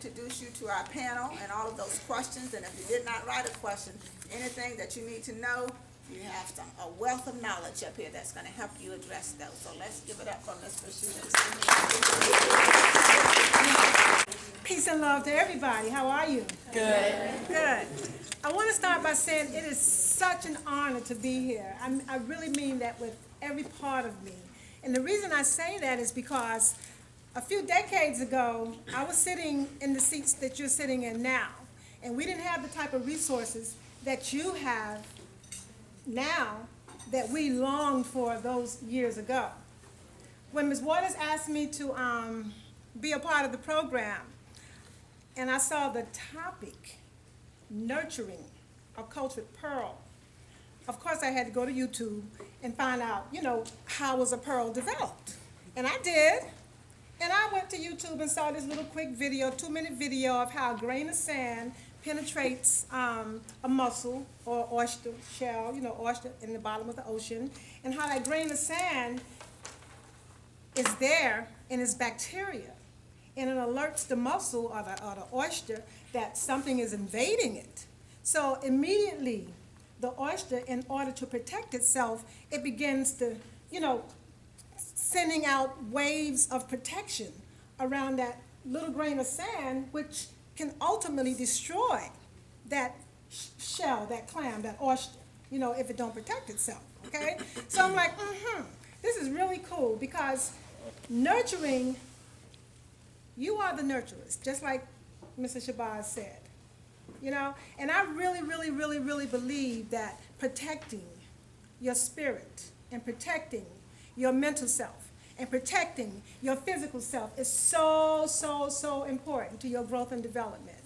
introduce you to our panel and all of those questions. And if you did not write a question, anything that you need to know, you have a wealth of knowledge up here that's going to help you address those. So let's give it up for Ms. Rasheedah. Peace and love to everybody. How are you? Good. Good. I want to start by saying it is such an honor to be here. I really mean that with every part of me. And the reason I say that is because a few decades ago, I was sitting in the seats that you're sitting in now. And we didn't have the type of resources that you have now that we longed for those years ago. When Ms. Waters asked me to be a part of the program, and I saw the topic, nurturing a cultured pearl, of course I had to go to YouTube and find out, how was a pearl developed? And I did. And I went to YouTube and saw this little quick video, 2-minute video of how a grain of sand penetrates a mussel or oyster shell, oyster in the bottom of the ocean, and how that grain of sand is there and is bacteria, and it alerts the mussel or the oyster that something is invading it. So immediately, the oyster, in order to protect itself, it begins to, sending out waves of protection around that little grain of sand, which can ultimately destroy that shell, that clam, that oyster, if it don't protect itself, okay? So I'm like, this is really cool, because nurturing, you are the nurturers, just like Mr. Shabazz said, And I really, really, really, really believe that protecting your spirit and protecting your mental self and protecting your physical self is so, so, so important to your growth and development.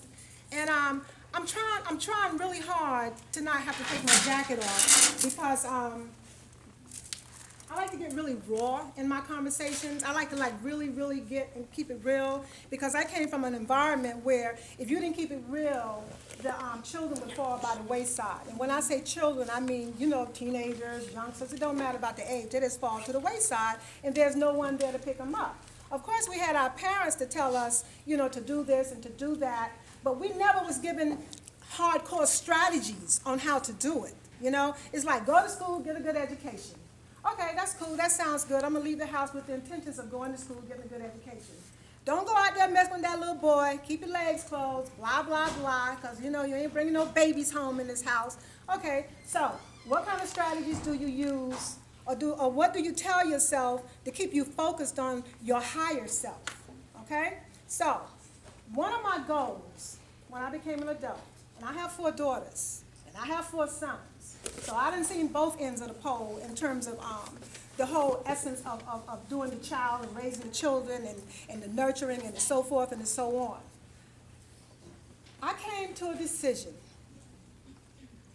And I'm trying really hard to not have to take my jacket off, because I like to get really raw in my conversations. I like to really, really get and keep it real, because I came from an environment where if you didn't keep it real, the children would fall by the wayside. And when I say children, I mean, teenagers, youngsters. It don't matter about the age. They just fall to the wayside, and there's no one there to pick them up. Of course, we had our parents to tell us, to do this and to do that, but we never was given hardcore strategies on how to do it. It's like, go to school, get a good education. Okay, that's cool, that sounds good. I'm going to leave the house with the intentions of going to school, getting a good education. Don't go out there messing with that little boy. Keep your legs closed, blah, blah, blah, because, you ain't bringing no babies home in this house. Okay, so what kind of strategies do you use, or what do you tell yourself to keep you focused on your higher self? Okay? So one of my goals when I became an adult, and I have 4 daughters, and I have 4 sons, so I done seen both ends of the pole in terms of the whole essence of doing the child and raising the children and the nurturing and so forth and so on. I came to a decision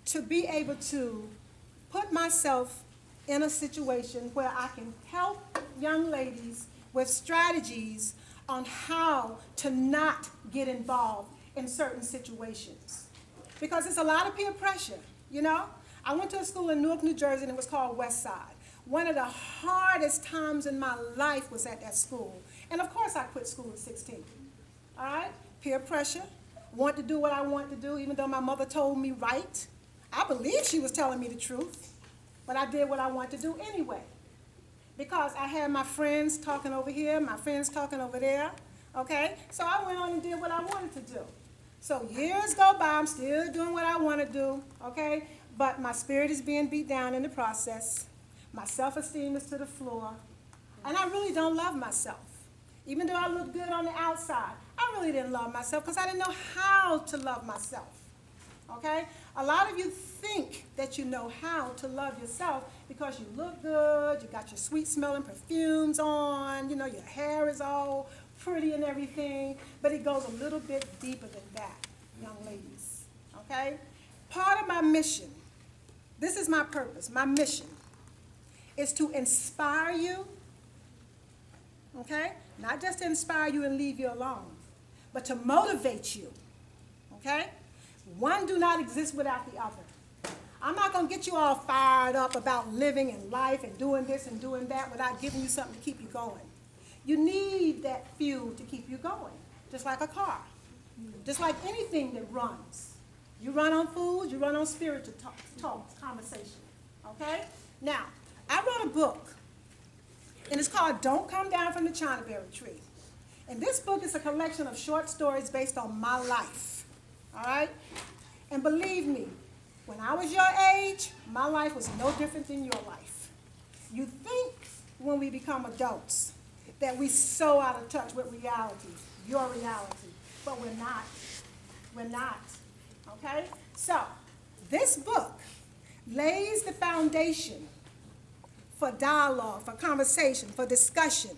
to be able to put myself in a situation where I can help young ladies with strategies on how to not get involved in certain situations. Because it's a lot of peer pressure, I went to a school in Newark, New Jersey, and it was called West Side. One of the hardest times in my life was at that school. And of course I quit school at 16. All right? Peer pressure. Want to do what I want to do, even though my mother told me right. I believe she was telling me the truth. But I did what I wanted to do anyway. Because I had my friends talking over here, my friends talking over there. Okay? So I went on and did what I wanted to do. So years go by, I'm still doing what I want to do. Okay? But my spirit is being beat down in the process. My self-esteem is to the floor. And I really don't love myself. Even though I look good on the outside, I really didn't love myself because I didn't know how to love myself. Okay? A lot of you think that you know how to love yourself because you look good, you got your sweet-smelling perfumes on, your hair is all pretty and everything, but it goes a little bit deeper than that, young ladies. Okay? Part of my mission, this is my purpose, my mission, is to inspire you, okay? Not just to inspire you and leave you alone, but to motivate you, okay? One do not exist without the other. I'm not going to get you all fired up about living and life and doing this and doing that without giving you something to keep you going. You need that fuel to keep you going, just like a car, Just like anything that runs. You run on food, you run on spiritual talks, conversation. Okay? Now, I wrote a book, and it's called Don't Come Down from the Chinaberry Tree. And this book is a collection of short stories based on my life. All right? And believe me, when I was your age, my life was no different than your life. You think when we become adults that we so out of touch with reality, your reality, but we're not. We're not. Okay? So, this book lays the foundation for dialogue, for conversation, for discussion,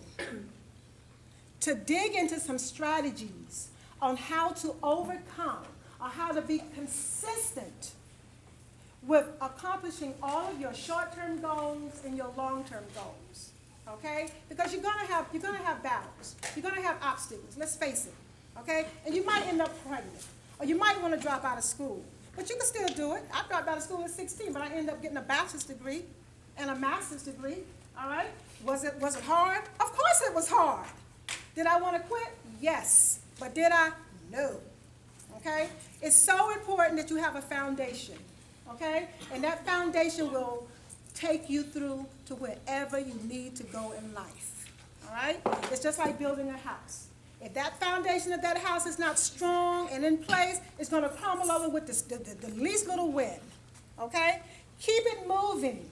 to dig into some strategies on how to overcome or how to be consistent with accomplishing all of your short-term goals and your long-term goals. Okay? Because you're gonna have battles. You're gonna have obstacles. Let's face it. Okay? And you might end up pregnant, or you might want to drop out of school, but you can still do it. I dropped out of school at 16, but I ended up getting a bachelor's degree and a master's degree. All right? Was it hard? Of course it was hard. Did I want to quit? Yes. But did I? No. Okay? It's so important that you have a foundation. Okay? And that foundation will take you through to wherever you need to go in life. All right? It's just like building a house. If that foundation of that house is not strong and in place, it's going to crumble over with the least little wind. Okay? Keep it moving.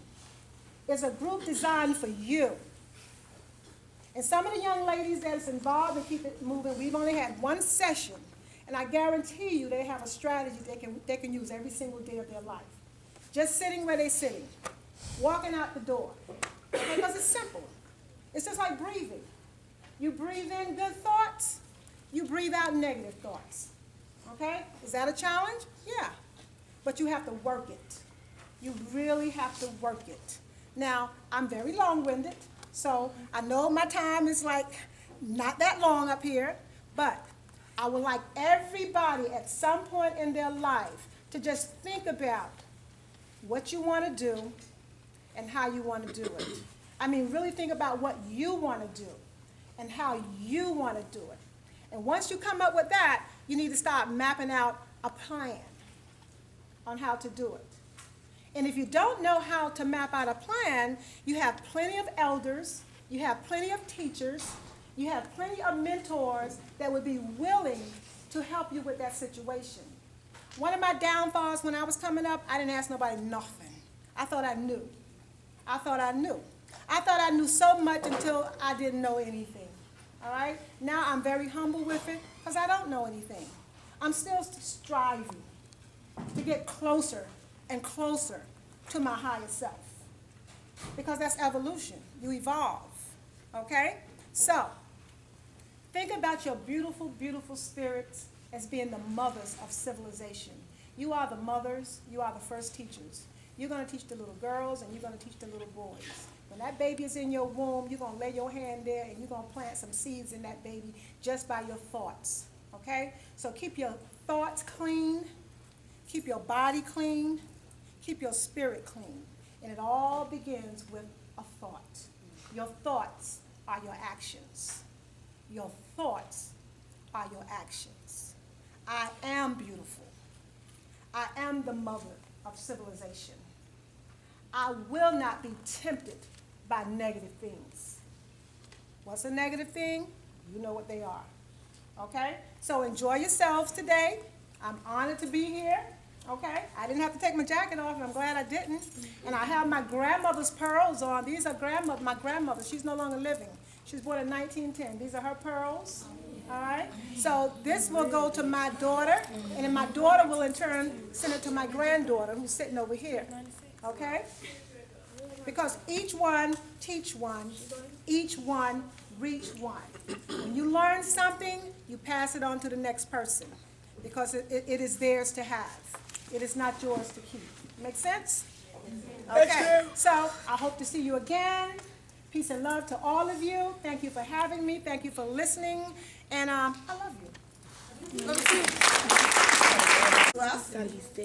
It's a group designed for you. And some of the young ladies that's involved in Keep It Moving, we've only had one session, and I guarantee you they have a strategy they can use every single day of their life. Just sitting where they're sitting, walking out the door. Okay? Because it's simple. It's just like breathing. You breathe in good thoughts, you breathe out negative thoughts. Okay? Is that a challenge? Yeah. But you have to work it. You really have to work it. Now, I'm very long-winded, so I know my time is like not that long up here, but I would like everybody at some point in their life to just think about what you want to do and how you want to do it. I mean, really think about what you want to do and how you want to do it. And once you come up with that, you need to start mapping out a plan on how to do it. And if you don't know how to map out a plan, you have plenty of elders, you have plenty of teachers, you have plenty of mentors that would be willing to help you with that situation. One of my downfalls when I was coming up, I didn't ask nobody nothing. I thought I knew. I thought I knew. I thought I knew so much until I didn't know anything. All right? Now I'm very humble with it because I don't know anything. I'm still striving to get closer and closer to my higher self. Because that's evolution. You evolve. Okay? So, think about your beautiful, beautiful spirits as being the mothers of civilization. You are the mothers. You are the first teachers. You're going to teach the little girls and you're going to teach the little boys. When that baby is in your womb, you're going to lay your hand there and you're going to plant some seeds in that baby just by your thoughts. Okay? So keep your thoughts clean. Keep your body clean. Keep your spirit clean. And it all begins with a thought. Your thoughts are your actions. Your thoughts are your actions. I am beautiful. I am the mother of civilization. I will not be tempted by negative things. What's a negative thing? You know what they are. Okay? So enjoy yourselves today. I'm honored to be here. Okay? I didn't have to take my jacket off, and I'm glad I didn't. And I have my grandmother's pearls on. These are my grandmother. She's no longer living. She was born in 1910. These are her pearls. All right? So this will go to my daughter, and then my daughter will in turn send it to my granddaughter who's sitting over here. Okay? Because each one teach one, each one reach one. When you learn something, you pass it on to the next person because it is theirs to have. It is not yours to keep. Make sense? Okay. So I hope to see you again. Peace and love to all of you. Thank you for having me. Thank you for listening. And I love you. Well,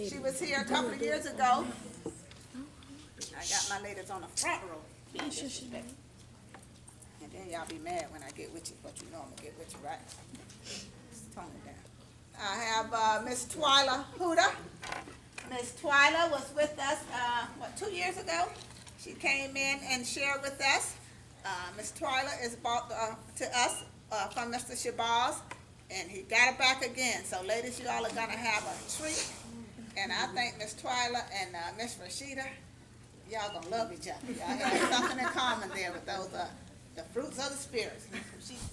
she was here a couple of years ago. I got my ladies on the front row. And then y'all be mad when I get with you, but you know I'm going to get with you, right? Just tone it down. have Miss Twyla Huda. Miss Twyla was with us, 2 years ago? She came in and shared with us. Miss Twyla is brought to us from Mr. Shabazz, and he got it back again. So ladies, you all are gonna have a treat. And I think Miss Twyla and Miss Rasheedah, y'all gonna love each other. Y'all have something in common there with those, the fruits of the spirits.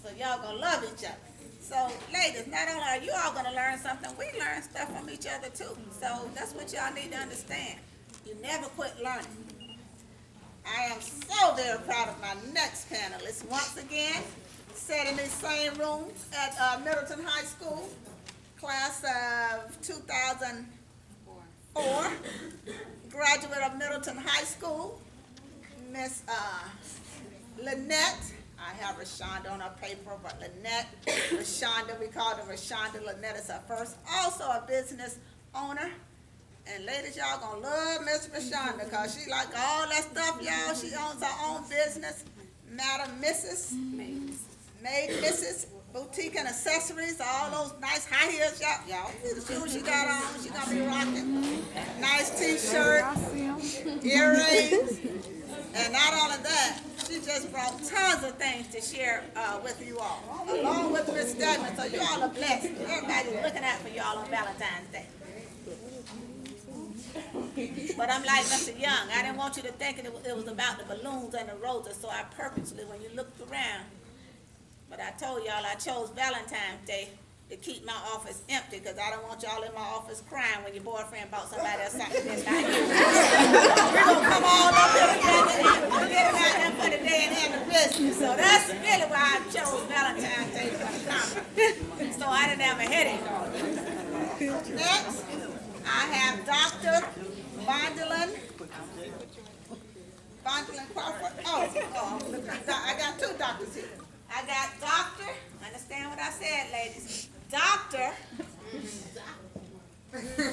So y'all gonna love each other. So ladies, not only are you all gonna learn something, we learn stuff from each other too. So that's what y'all need to understand. You never quit learning. I am so very proud of my next panelist. Once again, sat in the same room at Middleton High School, class of 2004, graduate of Middleton High School, Miss Lynette. I have Rasheedah on her paper, but Lynette, Rasheedah, we call her Rasheedah. Lynette is her first, also a business owner. And ladies, y'all gonna love Miss Rasheedah because she like all that stuff, y'all. She owns her own business, Madam Mrs. Maid Mrs. Boutique and Accessories, all those nice high heels, y'all see the shoes she got on, she gonna be rocking. Nice t-shirt, earrings, and not only that, she just brought tons of things to share with you all, along with Miss Stedman, so you all are blessed. Everybody's looking out for y'all on Valentine's Day. But I'm like Mr. Young, I didn't want you to think it was about the balloons and the roses, so I purposely, when you looked around, but I told y'all I chose Valentine's Day to keep my office empty, because I don't want y'all in my office crying when your boyfriend bought somebody else something that's not you. We're gonna come all up here together and get it out there for the day and end the business. So that's really why I chose Valentine's Day for the conference. So I didn't have a headache all day. Next, I have Dr. Bondolin Crawford. I got two doctors here. I got Dr. Understand what I said, ladies. Dr.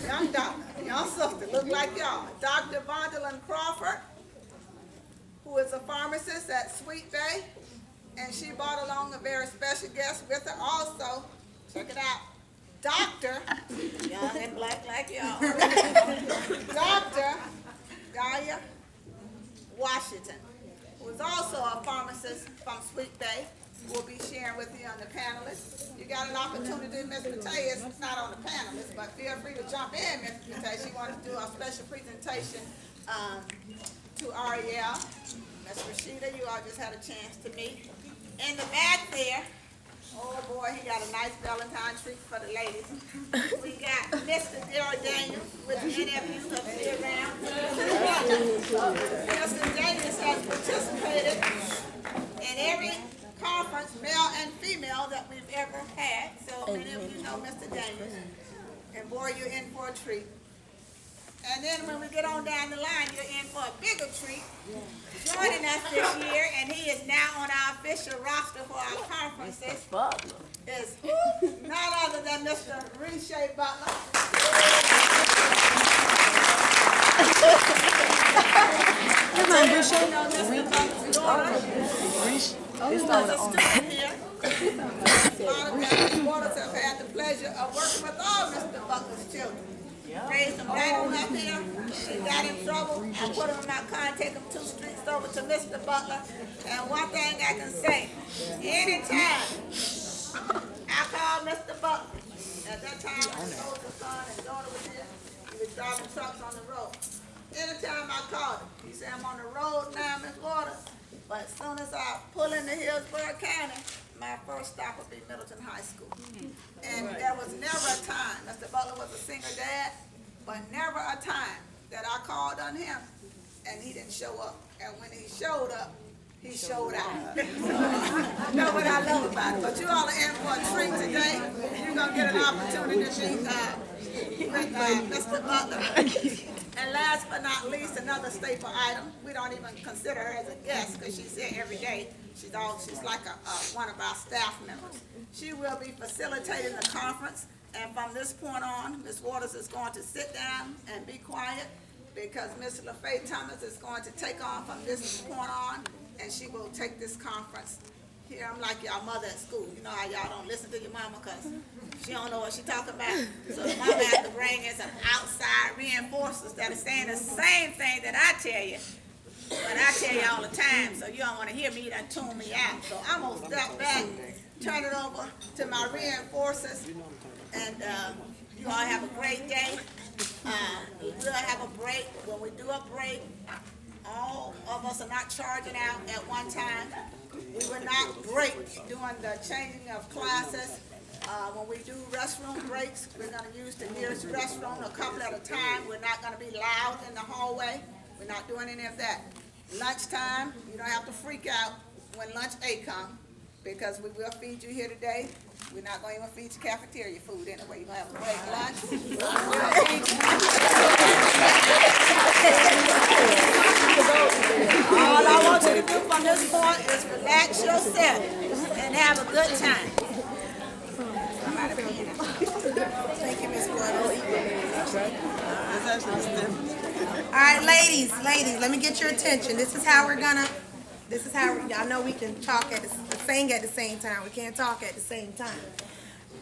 Young doctor, young sister, look like y'all. Dr. Bondolin Crawford, who is a pharmacist at Sweet Bay, and she brought along a very special guest with her also. Check it out. Dr. Young and black like y'all. Dr. Gaia Washington, who is also a pharmacist from Sweet Bay, who will be sharing with you on the panelists. You got an opportunity, Ms. Mateus, not on the panelists, but feel free to jump in, Ms. Mateus. She wanted to do a special presentation to Ariel. Ms. Rasheedah, you all just had a chance to meet. In the back there, oh boy, he got a nice Valentine treat for the ladies. We got Mr. Daryl Daniels, which many of you have been around. Mr. Daniels has participated in every conference, male and female, that we've ever had. So many of you know Mr. Daniels. And boy, you're in for a treat. And then when we get on down the line, you're in for a bigger treat. Joining us this year, and he is now on our official roster for our conferences, is none other than Mr. Rasheedah Butler. Come on, Rasheedah. You know Mr. Butler's daughter. Who was a student here. A lot of them daughters have had the pleasure of working with all Mr. Butler's children. Raised them right on up here. She got in trouble. I put them in my car and take them 2 streets over to Mr. Butler. And one thing I can say, anytime I call Mr. Butler, at that time my older son and daughter was here, he was driving trucks on the road. Anytime I called him, he said, I'm on the road now, Miss Waters. But as soon as I pull into Hillsborough County, my first stop would be Middleton High School. And there was never a time, Mr. Butler was a single dad, but never a time that I called on him and he didn't show up. And when he showed up, he showed out. You know what I love about it. But you all are in for a treat today. You're going to get an opportunity to meet with Mr. Butler. And last but not least, another staple item. We don't even consider her as a guest because she's here every day. She's like one of our staff members. She will be facilitating the conference, and from this point on, Ms. Waters is going to sit down and be quiet because Ms. LaFay Thomas is going to take on from this point on, and she will take this conference here. I'm like y'all mother at school. You know how y'all don't listen to your mama because She don't know what she talking about. So the mama has to bring in some outside reinforcers that are saying the same thing that I tell you. But I tell you all the time, so you don't want to hear me, done tune me out. So I'm going to step back, turn it over to my reinforcers, and you all have a great day. We will have a break. When we do a break, all of us are not charging out at one time. We will not break during the changing of classes. When we do restroom breaks, we're going to use the nearest restroom a couple at a time. We're not going to be loud in the hallway. We're not doing any of that. Lunchtime, you don't have to freak out when lunch A comes, because we will feed you here today. We're not going to even feed you cafeteria food anyway. You're going to have a great lunch. All I want you to do from this point is relax yourself and have a good time. Thank you, Ms. Floyd. All right, ladies, let me get your attention. This is how y'all know we can sing at the same time. We can't talk at the same time.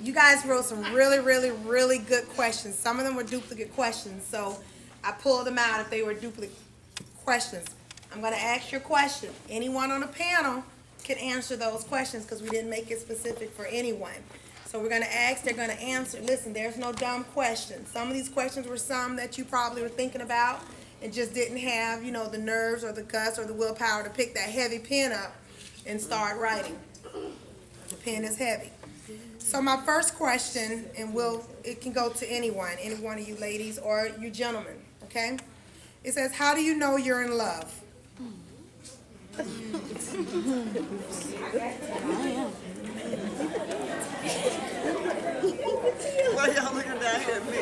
You guys wrote some really, really, really good questions. Some of them were duplicate questions, so I pulled them out if they were duplicate questions. I'm going to ask your question. Anyone on the panel can answer those questions because we didn't make it specific for anyone. So we're going to ask, they're going to answer. Listen, there's no dumb questions. Some of these questions were some that you probably were thinking about and just didn't have, the nerves or the guts or the willpower to pick that heavy pen up and start writing. The pen is heavy. So my first question, and it can go to anyone, any one of you ladies or you gentlemen, okay? It says, how do you know you're in love? Why y'all looking down here at me?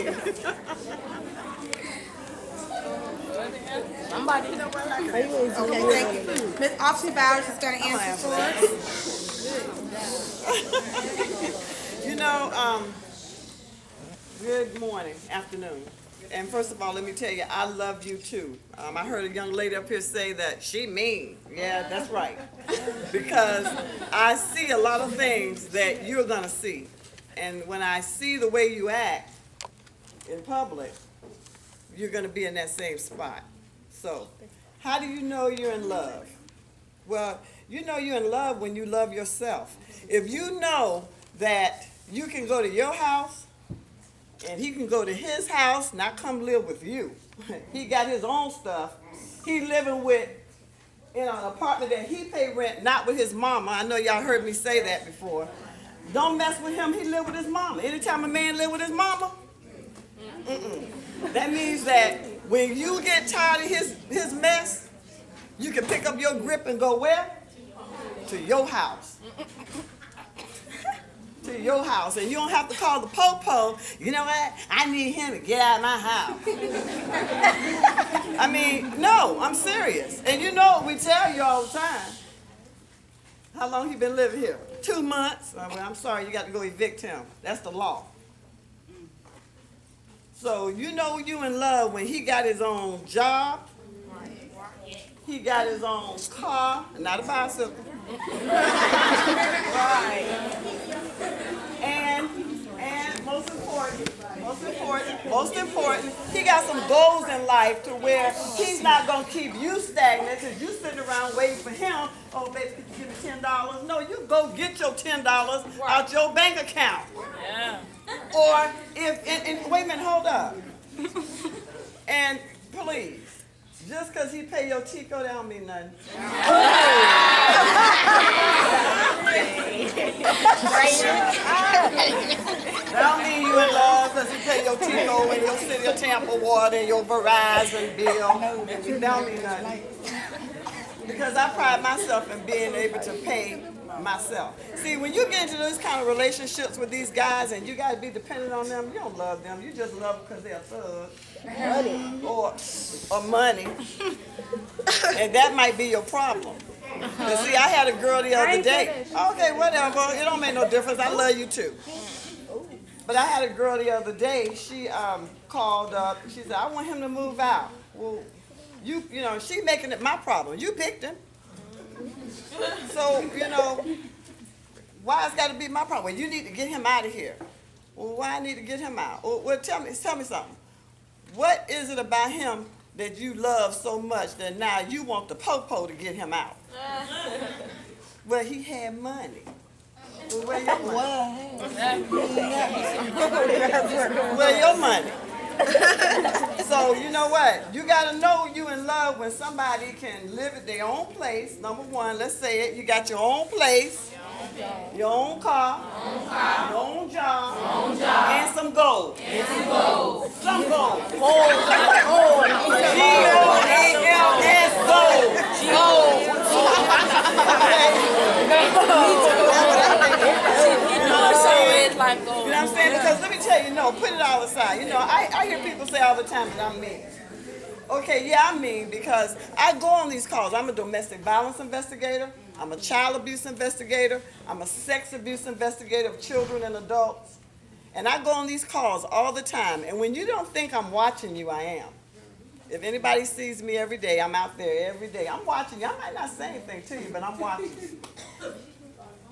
Somebody. Okay, thank you. Ms. Officer Bowers is going to answer for us. Good morning, afternoon. And first of all, let me tell you, I love you too. I heard a young lady up here say that she mean. Yeah, that's right. Because I see a lot of things that you're going to see. And when I see the way you act in public, you're going to be in that same spot. So, how do you know you're in love? Well, you know you're in love when you love yourself. If you know that you can go to your house and he can go to his house, not come live with you. He got his own stuff. He living in an apartment that he pay rent, not with his mama. I know y'all heard me say that before. Don't mess with him. He live with his mama. Anytime a man live with his mama, that means that when you get tired of his mess, you can pick up your grip and go where? To your house. To your house. And you don't have to call the po-po. You know what? I need him to get out of my house. I mean, no, I'm serious. And you know what we tell you all the time. How long he been living here? 2 months. Well, I'm sorry, you got to go evict him. That's the law. So you know you in love when he got his own job, he got his own car, not a bicycle. Right. And most important, he got some goals in life to where he's not going to keep you stagnant because you sitting around waiting for him. Oh, baby, could you give me $10? No, you go get your $10 out your bank account. Yeah. Or and wait a minute, hold up. And please, just because he pay your Chico, that don't mean nothing. That don't mean you in love because he pay your Chico and your City of Tampa water and your Verizon bill. That don't mean nothing. Because I pride myself in being able to pay myself. See, when you get into those kind of relationships with these guys and you got to be dependent on them, you don't love them. You just love them because they're a thug. Or money. And that might be your problem. But see, I had a girl the other day. Okay, whatever. It don't make no difference. I love you too. But I had a girl the other day. She called up. She said, I want him to move out. Well, you know, she making it my problem. You picked him. So, why it's got to be my problem? Well, you need to get him out of here. Well, why I need to get him out? Well, tell me something. What is it about him that you love so much that now you want the po-po to get him out? Well, he had money. Well, where your money? Where your money? So you know what? You gotta know you in love when somebody can live at their own place. Number one, let's say it. You got your own place, your own car, your own job, and some gold. Some gold. G-O-A-L-S, gold. You know what I'm saying? You know what I'm saying? Because let me tell you, no, put it all aside. You know, I hear people say all the time that I'm mean. Okay, yeah, I'm mean because I go on these calls. I'm a domestic violence investigator. I'm a child abuse investigator. I'm a sex abuse investigator of children and adults. And I go on these calls all the time. And when you don't think I'm watching you, I am. If anybody sees me every day, I'm out there every day. I'm watching you. I might not say anything to you, but I'm watching you.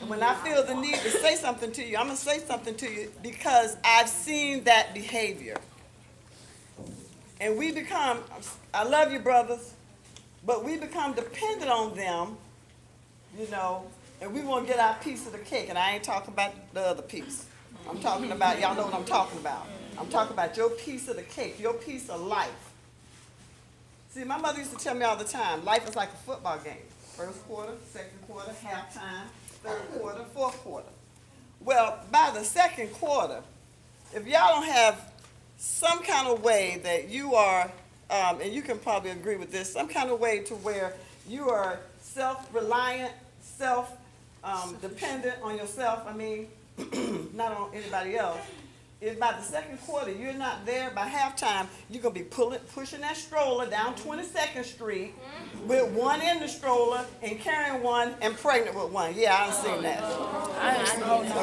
And when I feel the need to say something to you, I'm going to say something to you because I've seen that behavior. And we become, I love you, brothers, but we become dependent on them, you know, and we want to get our piece of the cake. And I ain't talking about the other piece. I'm talking about, y'all know what I'm talking about. I'm talking about your piece of the cake, your piece of life. See, my mother used to tell me all the time, life is like a football game. First quarter, second quarter, halftime, third quarter, fourth quarter. Well, by the second quarter, if y'all don't have some kind of way that you are, and you can probably agree with this, some kind of way to where you are self-reliant, self-dependent on yourself, not on anybody else. If by the second quarter you're not there, by halftime, you're going to be pushing that stroller down 22nd Street with one in the stroller and carrying one and pregnant with one. Yeah, I done seen that.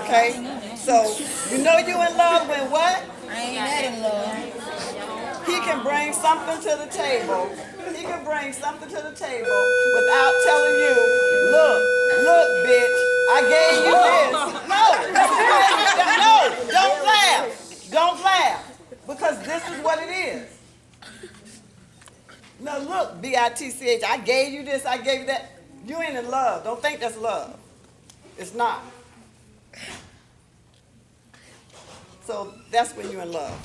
Okay? So, you know you in love when what? I ain't that in love. He can bring something to the table. He can bring something to the table without telling you, look, bitch, I gave you this. No, don't laugh. Don't laugh. Because this is what it is. No, look, B-I-T-C-H, I gave you this, I gave you that. You ain't in love. Don't think that's love. It's not. So that's when you're in love.